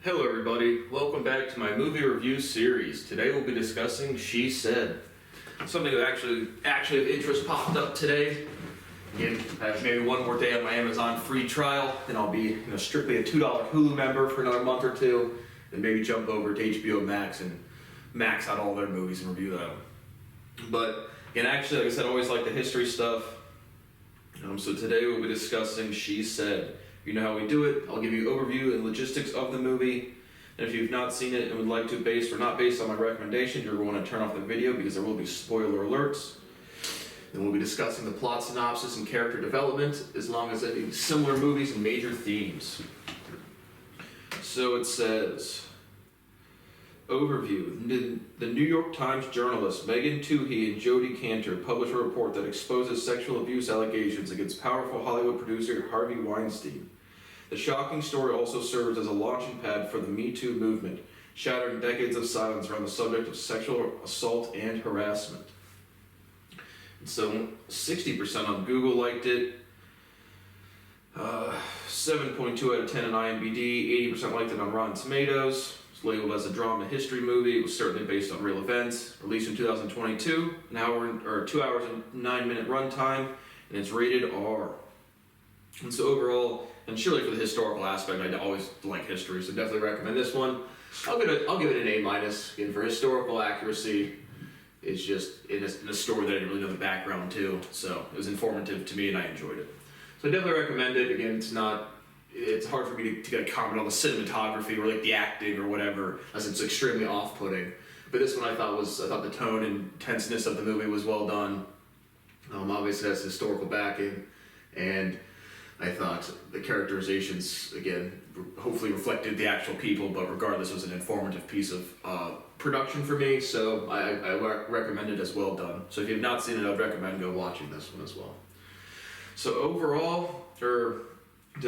Hello everybody, welcome back to my movie review series. Today we'll be discussing She Said. Something that actually of interest popped up today. Again, I have maybe one more day on my Amazon free trial, then I'll be strictly a $2 Hulu member for another month or two, and maybe jump over to HBO Max and max out all their movies and review them. But again, actually, like I said, I always like the history stuff. So today we'll be discussing She Said. You know how we do it. I'll give you overview and logistics of the movie. And if you've not seen it and would like to, based or not based on my recommendation, you're going to turn off the video because there will be spoiler alerts. Then we'll be discussing the plot synopsis and character development, as long as any similar movies and major themes. So it says, overview. The New York Times journalists Megan Twohey and Jodi Kantor published a report that exposes sexual abuse allegations against powerful Hollywood producer Harvey Weinstein. The shocking story also serves as a launching pad for the Me Too movement, shattering decades of silence around the subject of sexual assault and harassment. And so 60% on Google liked it, 7.2 out of 10 on IMDb, 80% liked it on Rotten Tomatoes. It's labeled as a drama history movie. It was certainly based on real events. Released in 2022, 2 hours and 9-minute runtime, and it's rated R. And so overall, and surely for the historical aspect, I always like history, so definitely recommend this one. I'll give it an A-. Again, for historical accuracy, it's just in a story that I didn't really know the background to, so it was informative to me and I enjoyed it. So I definitely recommend it. Again, it's hard for me to get a comment on the cinematography or like the acting or whatever, as it's extremely off-putting. But this one I thought the tone and tenseness of the movie was well done. Obviously it has historical backing, and I thought the characterizations, again, hopefully reflected the actual people, but regardless, it was an informative piece of production for me, so I recommend it as well done. So if you've not seen it, I'd recommend go watching this one as well. So overall, to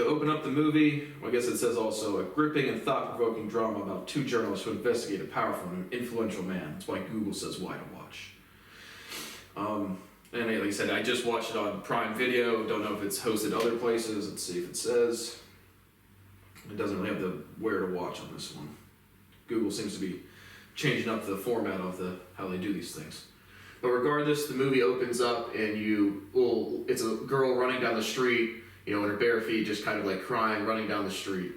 open up the movie, I guess it says also a gripping and thought-provoking drama about two journalists who investigate a powerful and influential man. That's why Google says why to watch. And like I said, I just watched it on Prime Video. Don't know if it's hosted other places. Let's see if it says. It doesn't really have the where to watch on this one. Google seems to be changing up the format of how they do these things. But regardless, the movie opens up and it's a girl running down the street, in her bare feet, just kind of like crying, running down the street.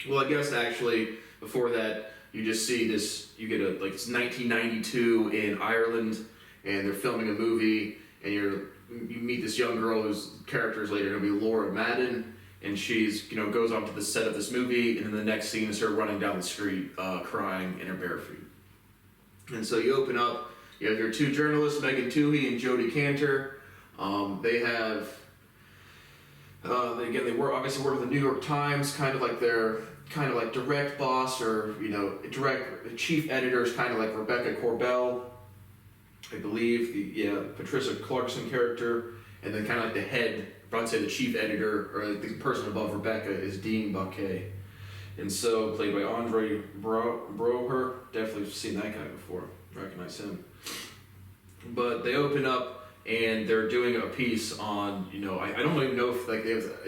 Well, I guess actually before that, you just see this. You get it's 1992 in Ireland. And they're filming a movie, and you meet this young girl whose character is later going to be Laura Madden, and she's goes onto the set of this movie, and then the next scene is her running down the street, crying in her bare feet. And so you open up, you have your two journalists, Megan Twohey and Jodi Kantor. They obviously work with the New York Times, kind of like direct boss, or direct chief editor is kind of like Rebecca Corbell. I believe the Patricia Clarkson character, and then kind of like the head, I'd say the chief editor, or the person above Rebecca, is Dean Baquet. And so, played by Andre Broher, definitely seen that guy before, recognize him. But they open up, and they're doing a piece on, I don't even know if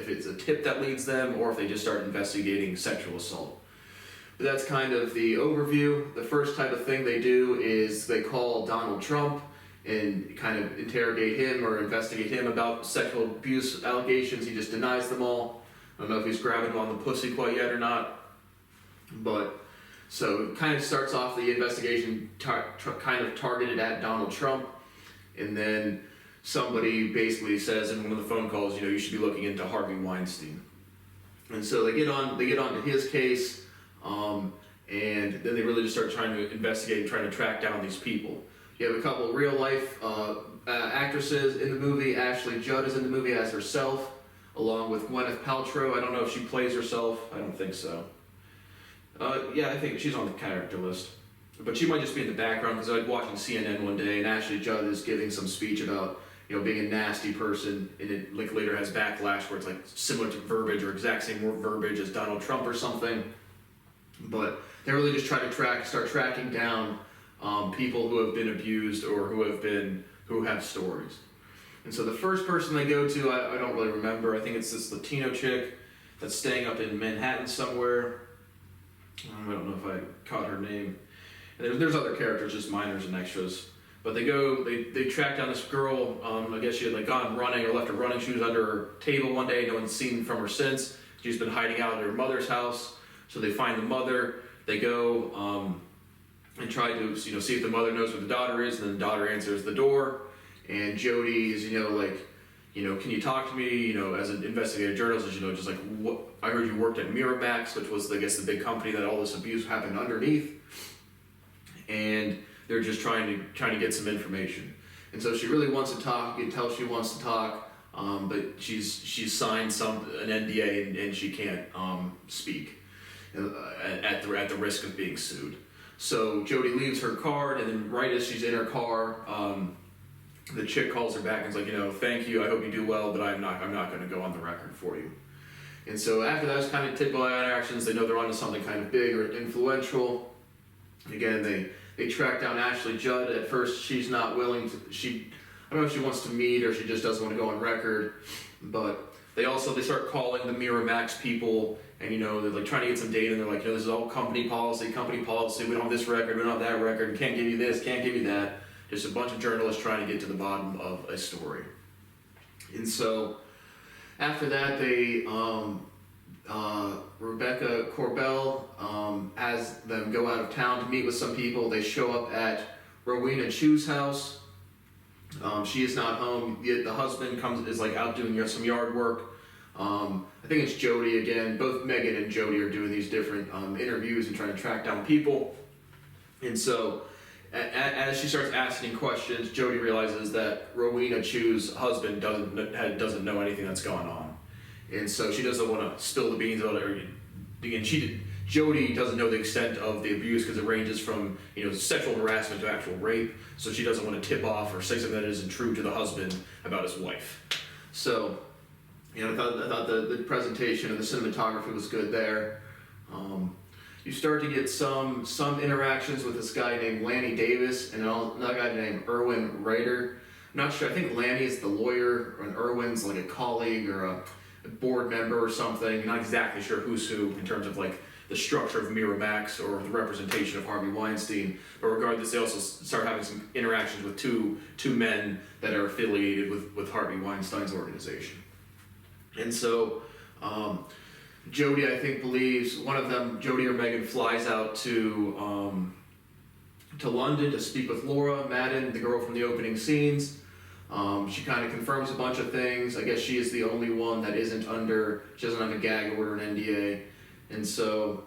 it's a tip that leads them, or if they just start investigating sexual assault. But that's kind of the overview. The first type of thing they do is they call Donald Trump and kind of interrogate him or investigate him about sexual abuse allegations. He just denies them all. I don't know if he's grabbing him on the pussy quite yet or not. But so it kind of starts off the investigation kind of targeted at Donald Trump, and then somebody basically says in one of the phone calls, you should be looking into Harvey Weinstein. And so they get on to his case. And then they really just start trying to investigate and trying to track down these people. You have a couple of real-life actresses in the movie. Ashley Judd is in the movie as herself, along with Gwyneth Paltrow. I don't know if she plays herself. I don't think so. I think she's on the character list. But she might just be in the background, because I was watching CNN one day, and Ashley Judd is giving some speech about being a nasty person, and it later has backlash where it's similar to verbiage or exact same verbiage as Donald Trump or something. But they really just try to start tracking down people who have been abused or who have stories. And so the first person they go to, I don't really remember. I think it's this Latino chick that's staying up in Manhattan somewhere. her name. And there's other characters, just minors and extras. But they track down this girl. I guess she had like gone running or left her running shoes under her table one day. No one's seen from her since. She's been hiding out at her mother's house. So they find the mother. They go and try to see if the mother knows where the daughter is. And then the daughter answers the door. And Jody is can you talk to me? As an investigative journalist, just like what I heard you worked at Miramax, which was I guess the big company that all this abuse happened underneath. And they're just trying to get some information, and so she really wants to talk. You can tell she wants to talk, but she's signed an NDA and she can't speak at the risk of being sued. So Jody leaves her card, and then right as she's in her car, the chick calls her back and is like, thank you, I hope you do well, but I'm not going to go on the record for you. And so after those kind of typical interactions, they know they're onto something kind of big or influential. Again, they track down Ashley Judd. At first, she's not willing to. I don't know if she wants to meet or she just doesn't want to go on record. But they start calling the Miramax people, and they're like trying to get some data. And they're like, this is all company policy. We don't have this record. We don't have that record. Can't give you this. Can't give you that. Just a bunch of journalists trying to get to the bottom of a story. And so after that, they. Rebecca Corbell has them go out of town to meet with some people. They show up at Rowena Chu's house. She is not home. The husband is out doing some yard work. I think it's Jody again. Both Megan and Jody are doing these different interviews and trying to track down people. And so as she starts asking questions, Jody realizes that Rowena Chu's husband doesn't know anything that's going on. And so she doesn't want to spill the beans about it. Again, Jody doesn't know the extent of the abuse because it ranges from sexual harassment to actual rape. So she doesn't want to tip off or say something that isn't true to the husband about his wife. So, I thought the presentation and the cinematography was good there. You start to get some interactions with this guy named Lanny Davis and another guy named Erwin Rader. I'm not sure. I think Lanny is the lawyer and Erwin's like a colleague or a board member or something. Not exactly sure who's who in terms of the structure of Miramax or the representation of Harvey Weinstein. But regardless, they also start having some interactions with two men that are affiliated with Harvey Weinstein's organization. And so Jody, I think, believes one of them, Jody or Megan, flies out to London to speak with Laura Madden, the girl from the opening scenes. She kind of confirms a bunch of things. I guess she is the only one that she doesn't have a gag order, an NDA. And so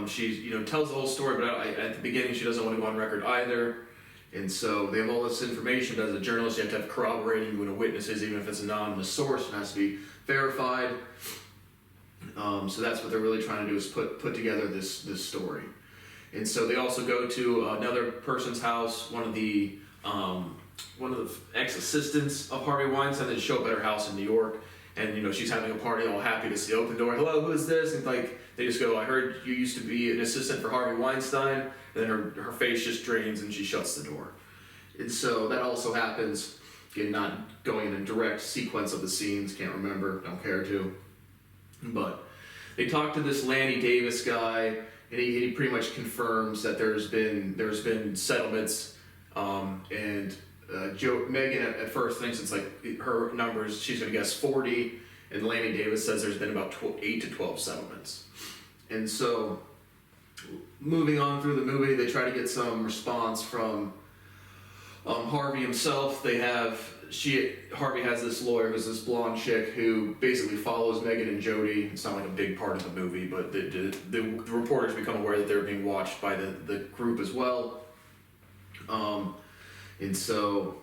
she tells the whole story, but at the beginning she doesn't want to go on record either. And so they have all this information, but as a journalist you have to have corroborating witnesses, even if it's an anonymous source, it has to be verified. So that's what they're really trying to do, is put together this story. And so they also go to another person's house, one of the ex-assistants of Harvey Weinstein. They show up at her house in New York, and she's having a party, all happy to see, open door, hello, who is this? And they just go, I heard you used to be an assistant for Harvey Weinstein. And then her face just drains and she shuts the door. And so that also happens, again, not going in a direct sequence of the scenes, can't remember, don't care to. But they talk to this Lanny Davis guy, and he pretty much confirms that there's been settlements, and Megan at first thinks it's her numbers, she's going to guess 40, and Lanny Davis says there's been about 8 to 12 settlements. And so, moving on through the movie, they try to get some response from Harvey himself. Harvey has this lawyer who's this blonde chick who basically follows Megan and Jody. It's not a big part of the movie, but the reporters become aware that they're being watched by the group as well. And so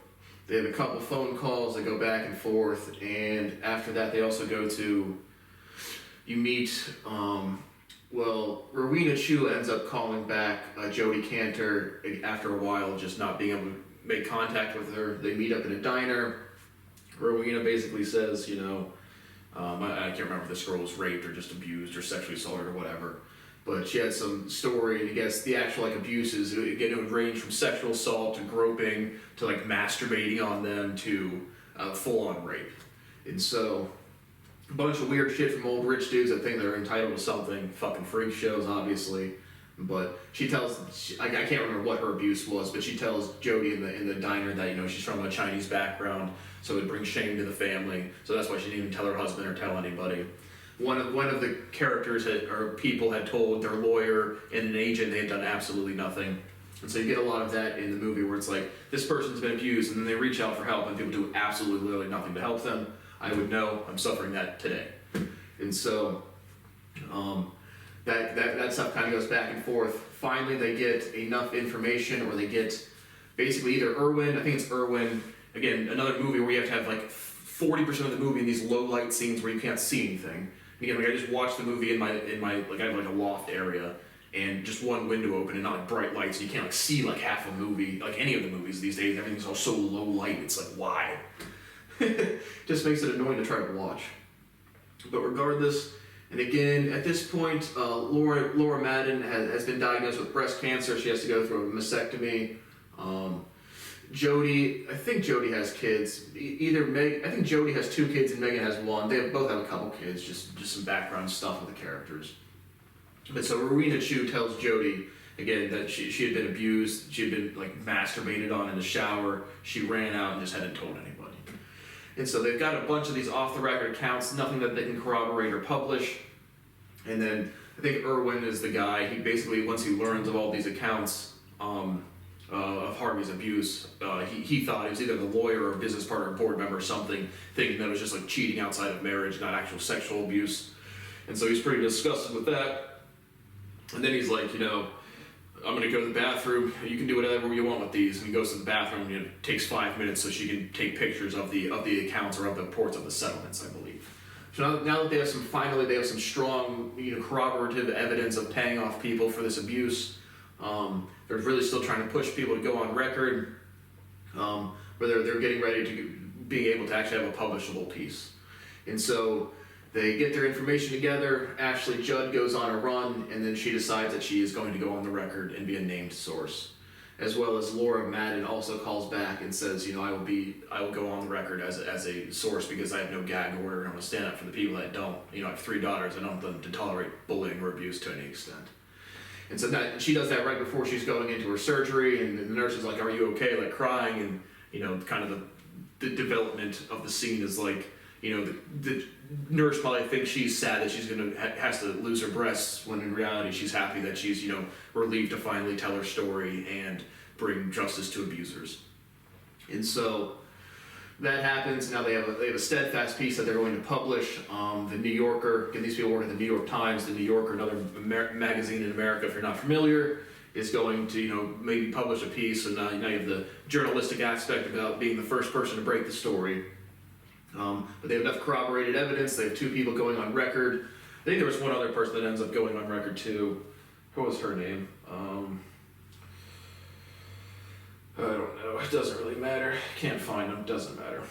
they have a couple phone calls, they go back and forth, and after that they also go to, Rowena Chu ends up calling back Jody Cantor after a while, just not being able to make contact with her. They meet up in a diner. Rowena basically says, I can't remember if this girl was raped or just abused or sexually assaulted or whatever, but she had some story, and I guess the actual abuses, again, it would range from sexual assault to groping to masturbating on them to full-on rape. And so a bunch of weird shit from old rich dudes that think they're entitled to something, fucking freak shows, obviously, But she tells, I can't remember what her abuse was, but she tells Jody in the diner that, you know, she's from a Chinese background, so it brings shame to the family. So that's why she didn't even tell her husband or tell anybody. One of the characters or people had told their lawyer and an agent they had done absolutely nothing. And so you get a lot of that in the movie where it's like, this person's been abused, and then they reach out for help, and people do absolutely literally nothing to help them. I would know, I'm suffering that today. And so, that stuff kind of goes back and forth. Finally, they get enough information, or they get basically either Irwin, I think it's Irwin, again, another movie where you have to have like 40% of the movie in these low light scenes where you can't see anything. Again, like I just watched the movie in my like I have like a loft area and just one window open and not like bright lights, and you can't like see like half a movie, like any of the movies these days. Everything's all so low light. It's like, why? Just makes it annoying to try to watch. But regardless, and again, at this point, Laura Madden has been diagnosed with breast cancer. She has to go through a mastectomy. Jody, I think Jody has kids. I think Jody has 2 kids and Megan has 1. They both have a couple kids, just some background stuff with the characters. But so Rowena Chu tells Jody, again, that she had been abused. She had been like masturbated on in the shower. She ran out and just hadn't told anybody. And so they've got a bunch of these off-the-record accounts, nothing that they can corroborate or publish. And then I think Irwin is the guy. He basically, once he learns of all these accounts of Harvey's abuse, he thought he was either the lawyer or business partner or board member or something, thinking that it was just like cheating outside of marriage, not actual sexual abuse. And so he's pretty disgusted with that. And then he's like, you know, I'm going to go to the bathroom. You can do whatever you want with these. And he goes to the bathroom, and it takes 5 minutes so she can take pictures of the accounts or of the reports of the settlements, I believe. So now that they have some strong, you know, corroborative evidence of paying off people for this abuse. They're really still trying to push people to go on record, where they're getting ready to being able to actually have a publishable piece. And so they get their information together. Ashley Judd goes on a run, and then she decides that she is going to go on the record and be a named source. As well as Laura Madden also calls back and says, you know, I will go on the record as a source because I have no gag order, and I'm going to stand up for the people that don't. You know, I have 3 daughters. I don't want them to tolerate bullying or abuse to any extent. And so she does that right before she's going into her surgery, and the nurse is like, are you okay? Like crying, and, you know, kind of the development of the scene is like, you know, the nurse probably thinks she's sad that she's has to lose her breasts, when in reality she's happy that she's, you know, relieved to finally tell her story and bring justice to abusers. And so that happens. Now they have a steadfast piece that they're going to publish. The New Yorker, again, these people work at the New York Times. The New Yorker, another magazine in America, if you're not familiar, is going to, you know, maybe publish a piece. And now you have the journalistic aspect about being the first person to break the story. But they have enough corroborated evidence. They have 2 people going on record. I think there was one other person that ends up going on record too. What was her name? I don't know. It doesn't really matter. Can't find them. Doesn't matter.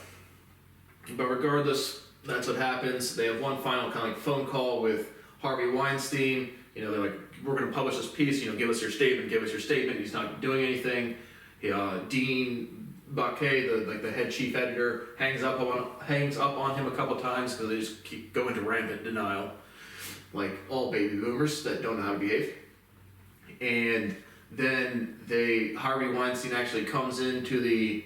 But regardless, that's what happens. They have one final kind of like phone call with Harvey Weinstein. You know, they're like, we're going to publish this piece. You know, give us your statement. Give us your statement. He's not doing anything. Dean Baquet, the head chief editor, hangs up on him a couple times because they just keep going into rampant denial, like all baby boomers that don't know how to behave. And then Harvey Weinstein actually comes into the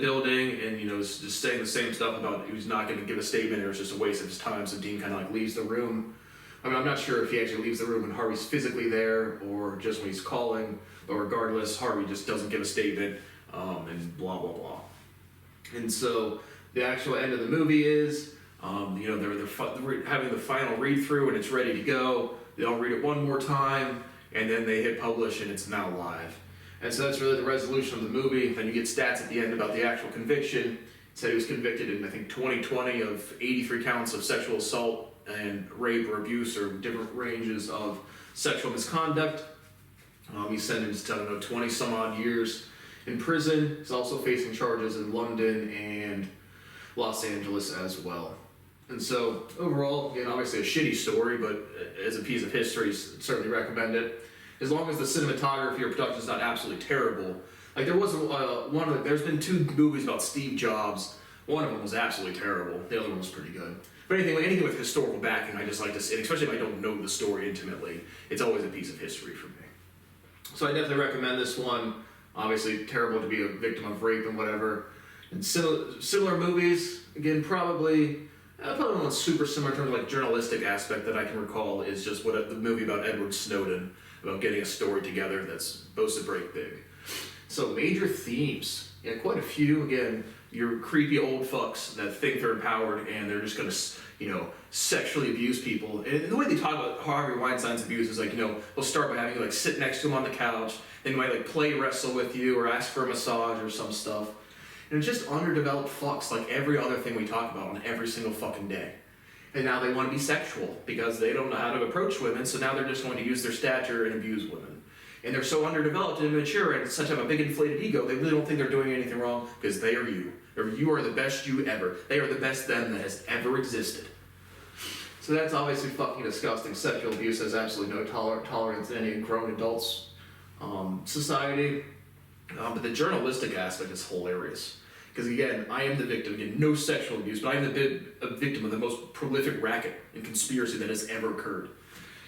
building and, you know, is just saying the same stuff about he was not going to give a statement. It was just a waste of his time. So Dean kind of like leaves the room. I mean, I'm not sure if he actually leaves the room when Harvey's physically there or just when he's calling. But regardless, Harvey just doesn't give a statement, and blah blah blah. And so the actual end of the movie is, you know, they're having the final read through and it's ready to go. They all read it one more time. And then they hit publish, and it's now live. And so that's really the resolution of the movie. Then you get stats at the end about the actual conviction. It said he was convicted in, I think, 2020 of 83 counts of sexual assault and rape or abuse or different ranges of sexual misconduct. He's sentenced to, I don't know, 20 some odd years in prison. He's also facing charges in London and Los Angeles as well. And so, overall, again, obviously a shitty story, but as a piece of history, certainly recommend it. As long as the cinematography or production is not absolutely terrible. Like, there was there's been 2 movies about Steve Jobs. One of them was absolutely terrible. The other one was pretty good. But anything with historical backing, I just like to see, and especially if I don't know the story intimately, it's always a piece of history for me. So I definitely recommend this one. Obviously, terrible to be a victim of rape and whatever. And similar movies, again, probably not super similar in terms of like journalistic aspect that I can recall is just the movie about Edward Snowden, about getting a story together that's supposed to break big. So major themes, yeah, quite a few. Again, your creepy old fucks that think they're empowered and they're just gonna, sexually abuse people. And the way they talk about Harvey Weinstein's abuse is like, they'll start by having you like sit next to him on the couch, then they might like play wrestle with you or ask for a massage or some stuff. And it's just underdeveloped fucks like every other thing we talk about on every single fucking day. And now they want to be sexual because they don't know how to approach women, so now they're just going to use their stature and abuse women. And they're so underdeveloped and immature and such have a big inflated ego, they really don't think they're doing anything wrong because they are you. Or you are the best you ever. They are the best them that has ever existed. So that's obviously fucking disgusting. Sexual abuse has absolutely no tolerance in any grown adults society. But the journalistic aspect is hilarious. Because again, I am the victim, again, no sexual abuse, but I am a victim of the most prolific racket and conspiracy that has ever occurred.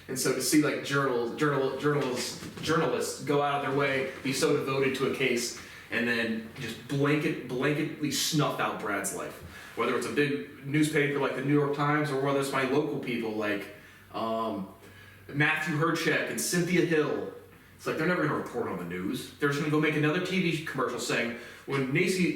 And so to see like journalists go out of their way, be so devoted to a case, and then just blanketly snuff out Brad's life. Whether it's a big newspaper like the New York Times, or whether it's my local people like Matthew Herchek and Cynthia Hill. It's like they're never going to report on the news. They're just going to go make another TV commercial saying, when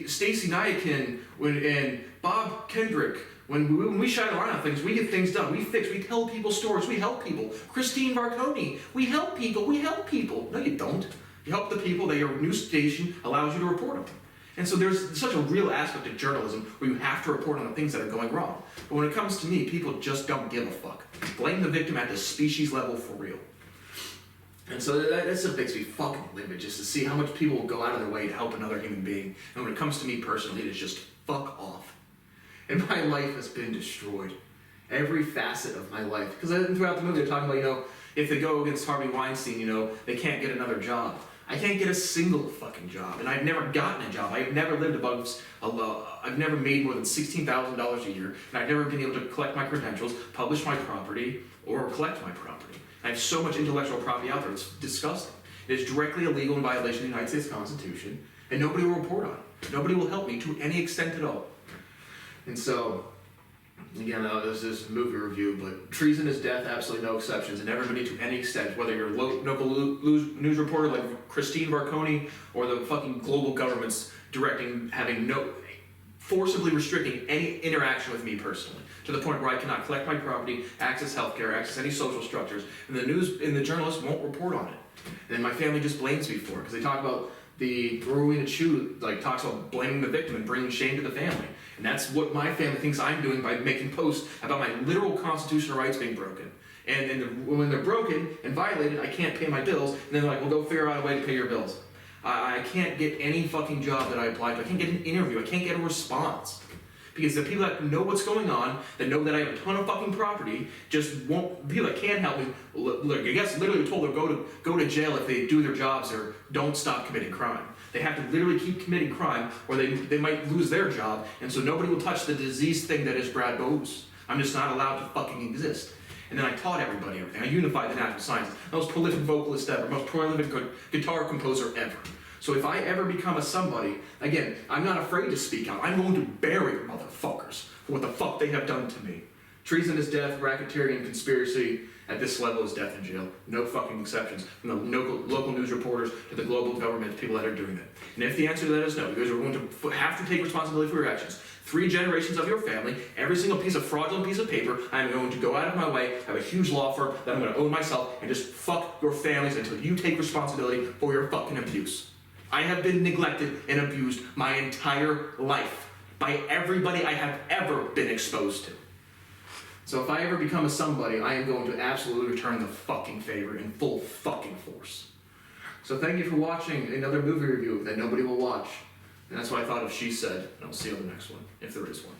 Stacey Nyakin and Bob Kendrick, when we shine around on things, we get things done. We tell people stories, we help people. Christine Marconi, we help people. No, you don't. You help the people that your news station allows you to report on. And so there's such a real aspect of journalism where you have to report on the things that are going wrong. But when it comes to me, people just don't give a fuck. Blame the victim at the species level for real. And so that just makes me fucking livid, just to see how much people will go out of their way to help another human being. And when it comes to me personally, it is just fuck off. And my life has been destroyed. Every facet of my life. Because throughout the movie they're talking about, if they go against Harvey Weinstein, they can't get another job. I can't get a single fucking job, and I've never gotten a job. I've never lived above I've never made more than $16,000 a year, and I've never been able to collect my credentials, publish my property, or collect my property. I have so much intellectual property out there, it's disgusting. It is directly illegal in violation of the United States Constitution, and nobody will report on it. Nobody will help me to any extent at all. And so, again, this is a movie review, but treason is death, absolutely no exceptions, and everybody to any extent, whether you're a local news reporter like Christine Marconi, or the fucking global governments forcibly restricting any interaction with me personally, to the point where I cannot collect my property, access healthcare, access any social structures, and the journalists won't report on it. And then my family just blames me for it, because they talk about Rowena Chu talks about blaming the victim and bringing shame to the family. And that's what my family thinks I'm doing by making posts about my literal constitutional rights being broken. And when they're broken and violated, I can't pay my bills, and then they're like, well, go figure out a way to pay your bills. I can't get any fucking job that I apply to. I can't get an interview. I can't get a response. Because the people that know what's going on, that know that I have a ton of fucking property, just won't, people that can help me, I guess literally told them go to jail if they do their jobs or don't stop committing crime. They have to literally keep committing crime or they might lose their job, and so nobody will touch the diseased thing that is Brad Bowes. I'm just not allowed to fucking exist. And then I taught everybody everything. I unified the natural sciences. Most prolific vocalist ever, most prolific guitar composer ever. So if I ever become a somebody, again, I'm not afraid to speak out. I'm going to bury motherfuckers for what the fuck they have done to me. Treason is death, racketeering, conspiracy at this level is death in jail. No fucking exceptions. From the local news reporters to the global government, people that are doing that. And if the answer to that is no, you guys are going to have to take responsibility for your actions. 3 generations of your family, every single piece of fraudulent piece of paper, I'm going to go out of my way, have a huge law firm that I'm going to own myself, and just fuck your families until you take responsibility for your fucking abuse. I have been neglected and abused my entire life by everybody I have ever been exposed to. So if I ever become a somebody, I am going to absolutely return the fucking favor in full fucking force. So thank you for watching another movie review that nobody will watch. And that's what I thought of She Said. And I'll see you on the next one, if there is one.